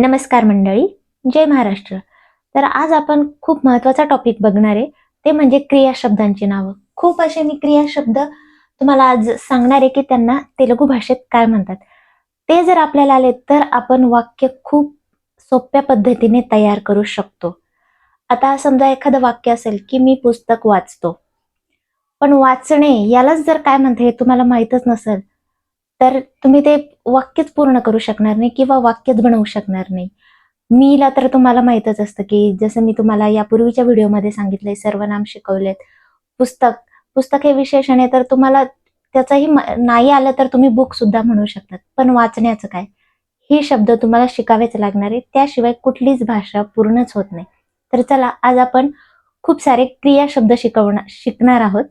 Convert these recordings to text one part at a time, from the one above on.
नमस्कार मंडळी, जय महाराष्ट्र. तर आज आपण खूप महत्वाचा टॉपिक बघणार आहे, ते म्हणजे क्रिया शब्दांची नावं. खूप असे मी क्रिया शब्द तुम्हाला आज सांगणार आहे की त्यांना तेलुगू भाषेत काय म्हणतात. ते जर आपल्याला आले तर आपण वाक्य खूप सोप्या पद्धतीने तयार करू शकतो. आता समजा एखादं वाक्य असेल की मी पुस्तक वाचतो, पण वाचणे यालाच जर काय म्हणते हे तुम्हाला माहीतच नसेल, तर तुम्ही ते वाक्यच पूर्ण करू शकणार नाही किंवा वाक्यच बनवू शकणार नाही. मीला तर तुम्हाला माहीतच असतं की जसं मी तुम्हाला यापूर्वीच्या व्हिडिओमध्ये सांगितलंय, सर्वनाम शिकवलेत. पुस्तक पुस्तक हे विशेषण आहे, तर तुम्हाला त्याचंही नाही आलं तर तुम्ही बुक सुद्धा म्हणू शकतात. पण वाचण्याचं काय? हे शब्द तुम्हाला शिकावेच लागणार आहे. त्याशिवाय कुठलीच भाषा पूर्णच होत नाही. तर चला, आज आपण खूप सारे क्रिया शब्द शिकणार आहोत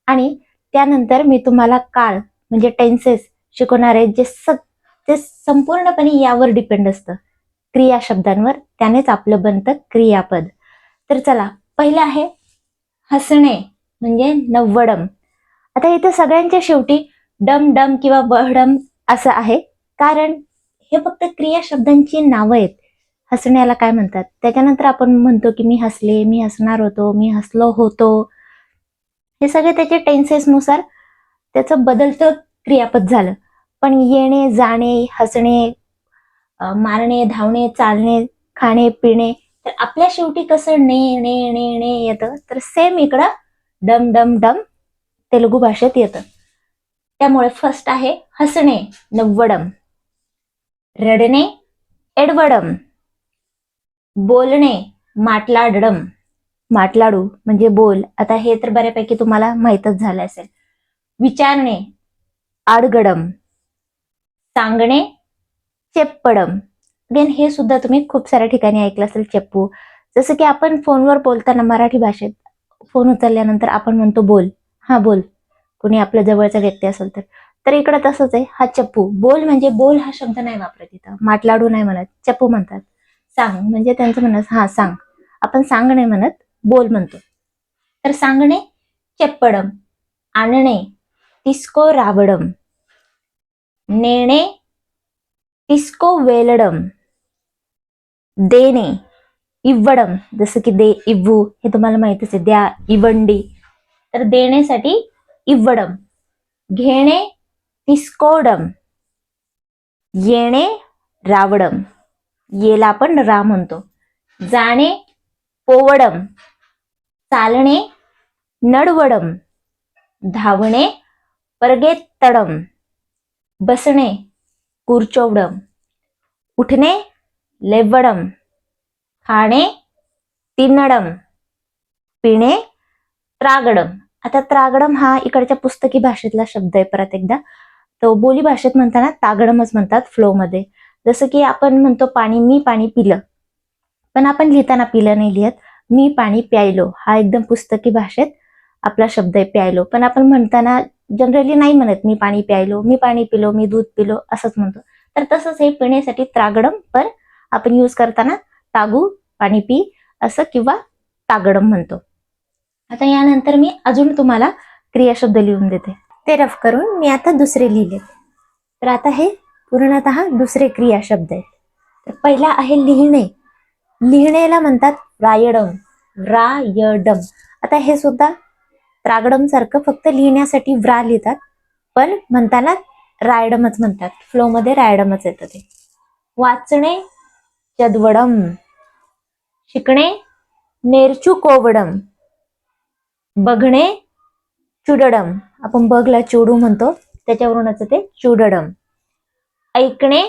आणि त्यानंतर मी तुम्हाला काळ म्हणजे टेन्सेस शिकवणार आहे, जे संपूर्णपणे यावर डिपेंड असतं, क्रिया शब्दांवर. त्यानेच आपलं बनतं क्रियापद. तर चला, पहिलं आहे हसणे म्हणजे नव्वडम. आता इथे सगळ्यांच्या शेवटी डम डम किंवा बहडम असं आहे, कारण हे फक्त क्रिया शब्दांची नावं आहेत. हसण्याला काय म्हणतात, त्याच्यानंतर आपण म्हणतो की मी हसले, मी हसणार होतो, मी हसलो होतो. हे सगळे त्याचे टेन्सेसनुसार त्याचं बदलतं क्रियापद झालं. पण येणे, जाणे, हसणे, मारणे, धावणे, चालणे, खाणे, पिणे, तर आपल्या शेवटी कसं ने ने ने ने येतं, तर सेम इकडं डम डम डम तेलुगू भाषेत येतं. त्यामुळे फर्स्ट आहे हसणे नव्वडम, रडणे एडवडम, बोलणे माटलाडडम. माटलाडू म्हणजे बोल. आता हे तर बऱ्यापैकी तुम्हाला माहीतच झालं असेल. विचारणे आडगडम, सांगणे चेप्पडम. अगेन हे सुद्धा तुम्ही खूप साऱ्या ठिकाणी ऐकलं असेल, चेप्पू. जसं की आपण फोनवर बोलताना मराठी भाषेत फोन उचलल्यानंतर आपण म्हणतो बोल, हा बोल, कोणी आपल्या जवळचा व्यक्ती असेल तर. तर इकडं तसंच आहे, हा चप्पू. बोल म्हणजे बोल हा शब्द नाही वापरत इथं, माटलाडू नाही म्हणत, चप्पू म्हणतात. सांग म्हणजे त्यांचं म्हणणं हा सांग, आपण सांग नाही म्हणत, बोल म्हणतो. तर सांगणे चेप्पडम, आणणे तिस्को रावडम, नेणे तिस्को वेलडम, देणे इव्वडम. जसं की दे इव्वू हे तुम्हाला माहितीच आहे, द्या इवंडी. तर देण्यासाठी इव्वडम. घेणे तिस्कोडम, येणे रावडम, येला आपण रा म्हणतो. जाणे पोवडम, चालणे नडवडम, धावणे परगेत्तडम, बसणे कुर्चोवडम, उठणे लेव्वडम, खाणे तिन्नडम, पिणे त्रागडम. आता त्रागडम हा इकडच्या पुस्तकी भाषेतला शब्द आहे. परत एकदा, तो बोली भाषेत म्हणताना तागडमच म्हणतात फ्लो मध्ये. जसं की आपण म्हणतो पाणी, मी पाणी पिलं, पण आपण लिहिताना पिलं नाही लिहत, मी पाणी प्यायलो. हा एकदम पुस्तकी भाषेत आपला शब्द आहे प्यायलो, पण आपण म्हणताना जनरली नाही म्हणत मी पाणी प्यायलो, मी पाणी पिलो, मी दूध पिलो असंच म्हणतो. तर तसंच हे पिण्यासाठी त्रागडम, पण आपण यूज करताना तागू पाणी पी असं किंवा तागडम म्हणतो. आता यानंतर मी अजून तुम्हाला क्रियाशब्द लिहून देते, ते रफ करून मी आता दुसरे लिहिले. तर आता हे पूर्णतः दुसरे क्रियाशब्द आहेत. तर पहिला आहे लिहिणे. लिहिणेला म्हणतात रायडम, रायडम. आता हे सुद्धा त्रागडम सारखं, फक्त लिहिण्यासाठी व्रा लिहितात, पण म्हणताना रायडमच म्हणतात. फ्लो मध्ये रायडमच येतं ते. वाचणे चदवडम, शिकणे नेरचुकोवडम, बघणे चुडडम. आपण बघला चुडू म्हणतो, त्याच्यावरूनच ते चुडडम. ऐकणे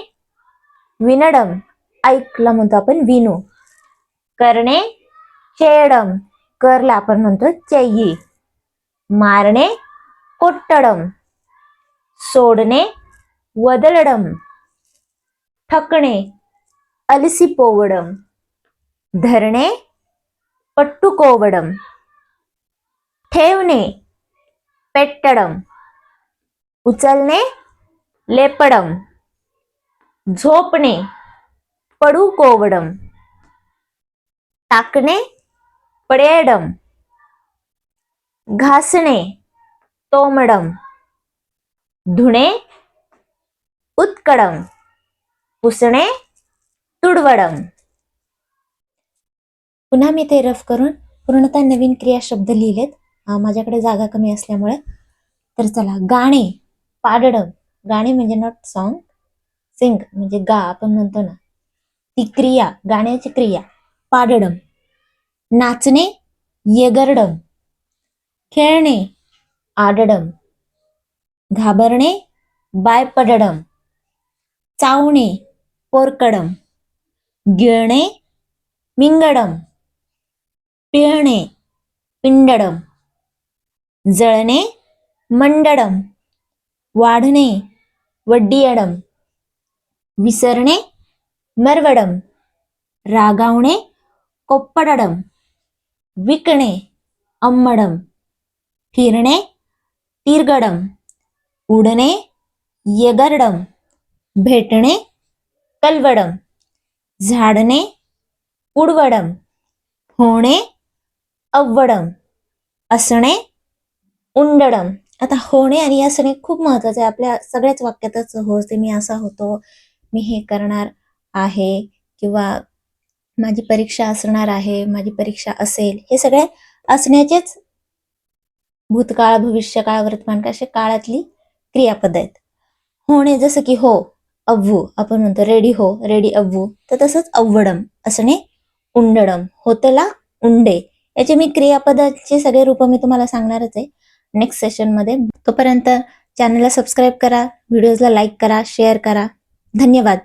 विनडम, ऐकला म्हणतो आपण विनू. करणे चेडम, करला आपण म्हणतो चेयी. मारणे कोट्टडम, सोडणे वदलडम, ठकणे अलसिपोवडम, धरणे पट्टुकोवडम, ठेवणे पेट्टडम, उचलणे लेपडम, झोपणे पडुकोवडम, टाकणे पडेडम, घासणे तोमडम, धुणे उत्कडम, पुसणे तुडवडम. उडवडम. पुन्हा मी ते रफ करून पूर्णतः नवीन क्रियाशब्द लिहिलेत माझ्याकडे जागा कमी असल्यामुळे. तर चला, गाणे, पाडडम. गाणे म्हणजे नॉट सॉन्ग, सिंग म्हणजे गा आपण म्हणतो ना, ती क्रिया, गाण्याची क्रिया पाडडम. नाचणे, येगरडम. खेळणे, आडडम. घाबरणे, बायपडडम. चावणे, पोरकडम. गिळणे, मिंगडम. पिळणे, पिंडडम. जळणे, मंडडम. वाढणे, वड्डियडम. विसरणे, मरवडम. रागावणे, कोप्पडडम. विकणे, अम्मडम. फिरणे, तिरगडम. उडणे, येगरडम. भेटणे, कलवडम. झाडणे, उडवडम. होणे, अव्वडम. असणे, उंडडम. आता होणे आणि असणे खूप महत्वाचे आहे. आपल्या सगळ्याच वाक्यातच होते, मी असा होतो, मी हे करणार आहे, किंवा माझी परीक्षा असणार आहे, माझी परीक्षा असेल, हे सगळे असण्याचेच भूतकाळ, भविष्यकाळ, वर्तमानकाळ अशा काळातली क्रियापद आहेत. होणे जसं की हो, अव्वू आपण म्हणतो, रेडी हो, रेडी अव्वू, तर तसंच अव्वडम. असणे, उंडडम. होतला, उंडे. याचे मी क्रियापदाचे सगळे रूप मी तुम्हाला सांगणारच आहे नेक्स्ट सेशनमध्ये. तोपर्यंत चॅनलला सबस्क्राईब करा, व्हिडिओजला लाईक करा, शेअर करा. धन्यवाद.